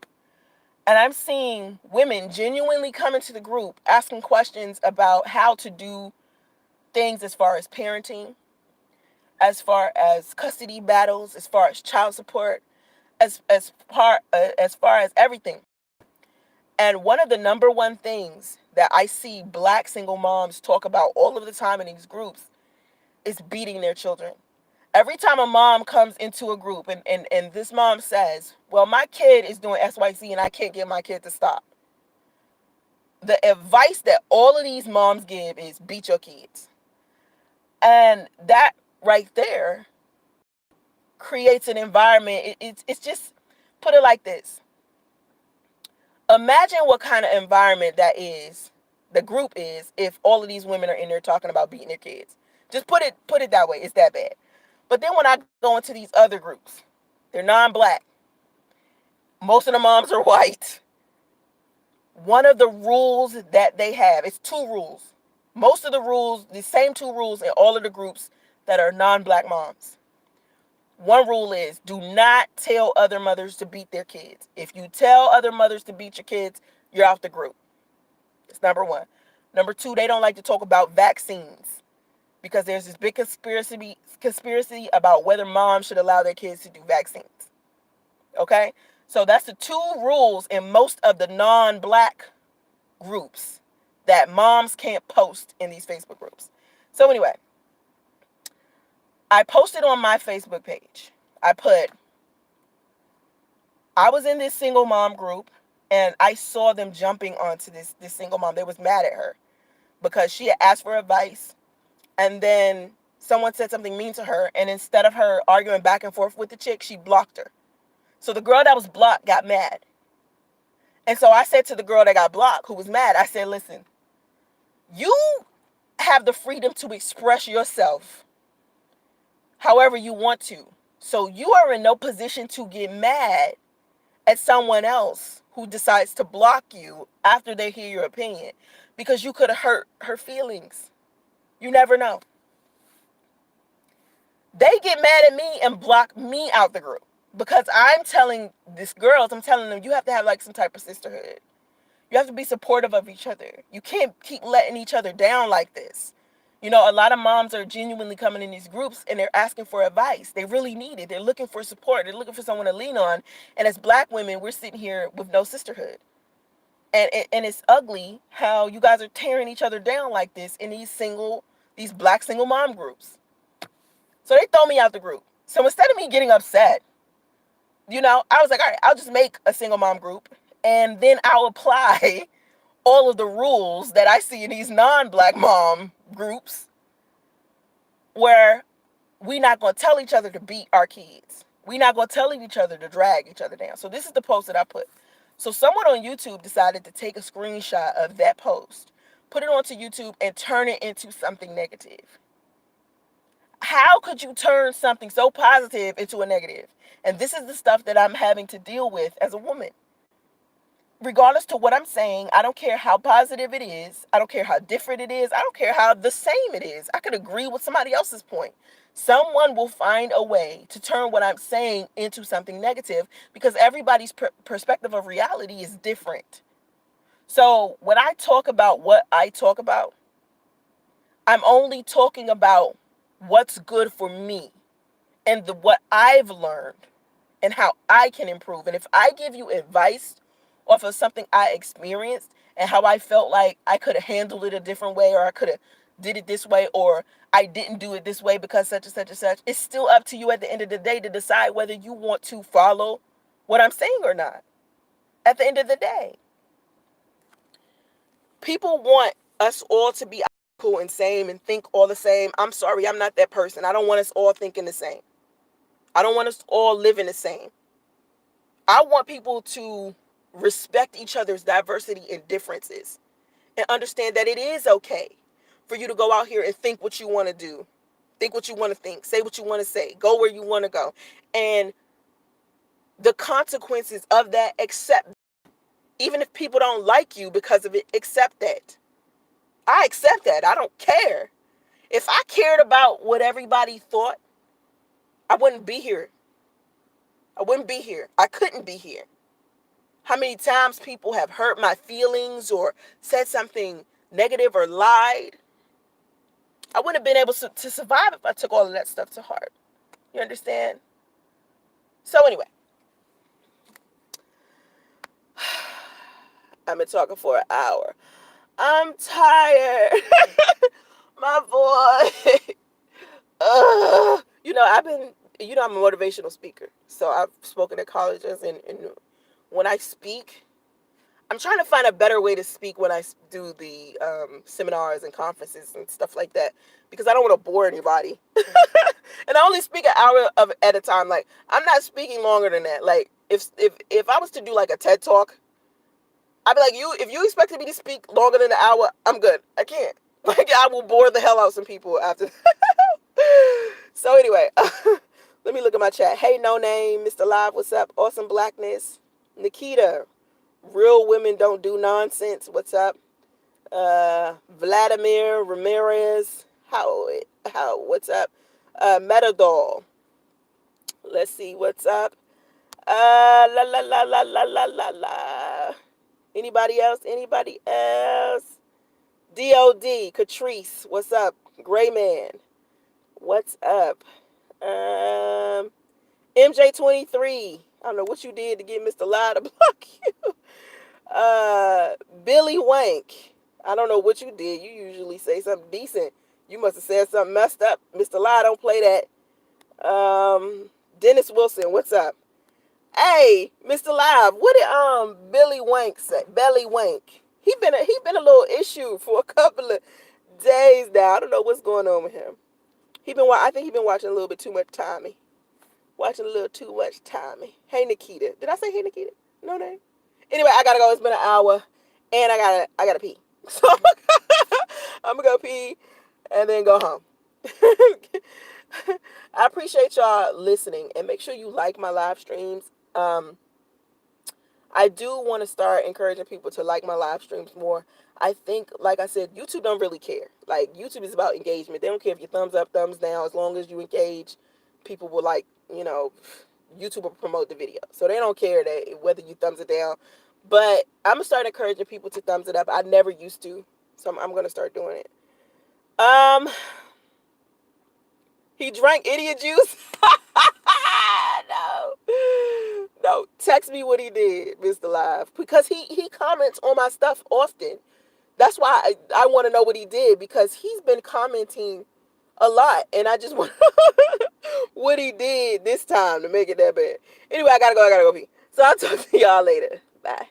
Speaker 1: And I'm seeing women genuinely come into the group asking questions about how to do things as far as parenting, as far as custody battles, as far as child support, as far as everything. And one of the number one things that I see black single moms talk about all of the time in these groups is beating their children. Every time a mom comes into a group and this mom says, well, my kid is doing XYZ and I can't get my kid to stop. The advice that all of these moms give is beat your kids. And that right there creates an environment. It's just, put it like this. Imagine what kind of environment the group is, if all of these women are in there talking about beating their kids. Just put it that way. It's that bad. But then when I go into these other groups, they're non-black. Most of the moms are white. One of the rules that they have, it's two rules. Most of the rules, the same two rules in all of the groups that are non-black moms. One rule is do not tell other mothers to beat their kids. If you tell other mothers to beat your kids, you're out the group. That's number one. Number two, they don't like to talk about vaccines because there's this big conspiracy about whether moms should allow their kids to do vaccines. Okay? So that's the two rules in most of the non-black groups that moms can't post in these Facebook groups. So anyway, I posted on my Facebook page. I was in this single mom group and I saw them jumping onto this single mom. They was mad at her because she had asked for advice and then someone said something mean to her, and instead of her arguing back and forth with the chick, she blocked her. So the girl that was blocked got mad. And so I said to the girl that got blocked, who was mad, I said, listen, you have the freedom to express yourself however you want to. So you are in no position to get mad at someone else who decides to block you after they hear your opinion, because you could have hurt her feelings. You never know. They get mad at me and block me out the group because I'm telling them you have to have like some type of sisterhood. You have to be supportive of each other. You can't keep letting each other down like this. You know, a lot of moms are genuinely coming in these groups and they're asking for advice. They really need it. They're looking for support. They're looking for someone to lean on. And as black women, we're sitting here with no sisterhood. And it's ugly how you guys are tearing each other down like this in these black single mom groups. So they throw me out the group. So instead of me getting upset, I was like, all right, I'll just make a single mom group and then I'll apply all of the rules that I see in these non-black mom groups where we not going to tell each other to beat our kids. We not going to tell each other to drag each other down. So this is the post that I put. So someone on YouTube decided to take a screenshot of that post, put it onto YouTube, and turn it into something negative. How could you turn something so positive into a negative? And this is the stuff that I'm having to deal with as a woman. Regardless to what I'm saying, I don't care how positive it is. I don't care how different it is. I don't care how the same it is. I could agree with somebody else's point. Someone will find a way to turn what I'm saying into something negative because everybody's perspective of reality is different. So when I talk about what I talk about, I'm only talking about what's good for me and what I've learned and how I can improve. And if I give you advice off of something I experienced and how I felt like I could have handled it a different way, or I could have did it this way, or I didn't do it this way because such and such and such, it's still up to you at the end of the day to decide whether you want to follow what I'm saying or not. At the end of the day, people want us all to be cool and same and think all the same. I'm sorry, I'm not that person. I don't want us all thinking the same. I don't want us all living the same. I want people to respect each other's diversity and differences and understand that it is okay for you to go out here and think what you want to do, think what you want to think, say what you want to say, go where you want to go. And the consequences of that, accept. Even if people don't like you because of it, accept that. I accept that. I don't care. If I cared about what everybody thought, I wouldn't be here. I wouldn't be here. I couldn't be here. How many times people have hurt my feelings or said something negative or lied? I wouldn't have been able to survive if I took all of that stuff to heart. You understand? So anyway, I've been talking for an hour. I'm tired. My boy. I'm a motivational speaker. So I've spoken at colleges, and when I speak, I'm trying to find a better way to speak when I do the seminars and conferences and stuff like that, because I don't want to bore anybody. And I only speak an hour at a time. Like, I'm not speaking longer than that. Like, if I was to do like a TED talk, I'd be like, if you expected me to speak longer than an hour, I'm good. I can't. Like, I will bore the hell out of some people after. So anyway, let me look at my chat. Hey, No Name, Mr. Live, what's up? Awesome Blackness. Nikita, Real Women Don't Do Nonsense, what's up? Vladimir Ramirez, what's up? Metadol, let's see, what's up? La la la la la la la la. Anybody else? Anybody else? DOD, Catrice, what's up? Gray Man, what's up? MJ23, I don't know what you did to get Mr. Lie to block you. Billy Wank, I don't know what you did. You usually say something decent. You must have said something messed up. Mr. Lie, don't play that. Dennis Wilson, what's up? Hey, Mr. Live, what did Billy Wank say? Belly Wank. He been a little issue for a couple of days now. I don't know what's going on with him. I think he been watching a little bit too much Tommy. Watching a little too much Tommy. Hey Nikita. Did I say hey Nikita? No name. Anyway, I gotta go. It's been an hour, and I gotta pee. So I'm gonna go pee and then go home. I appreciate y'all listening, and make sure you like my live streams. I do want to start encouraging people to like my live streams more. I think, like I said, YouTube don't really care. Like, YouTube is about engagement. They don't care if you thumbs up, thumbs down. As long as you engage, people will YouTube will promote the video. So they don't care that whether you thumbs it down. But I'm going to start encouraging people to thumbs it up. I never used to. So I'm going to start doing it. He drank idiot juice. No, text me what he did, Mr. Live, because he comments on my stuff often. That's why I want to know what he did, because he's been commenting a lot, and I just want what he did this time to make it that bad. Anyway, I gotta go pee. So I'll talk to y'all later. Bye.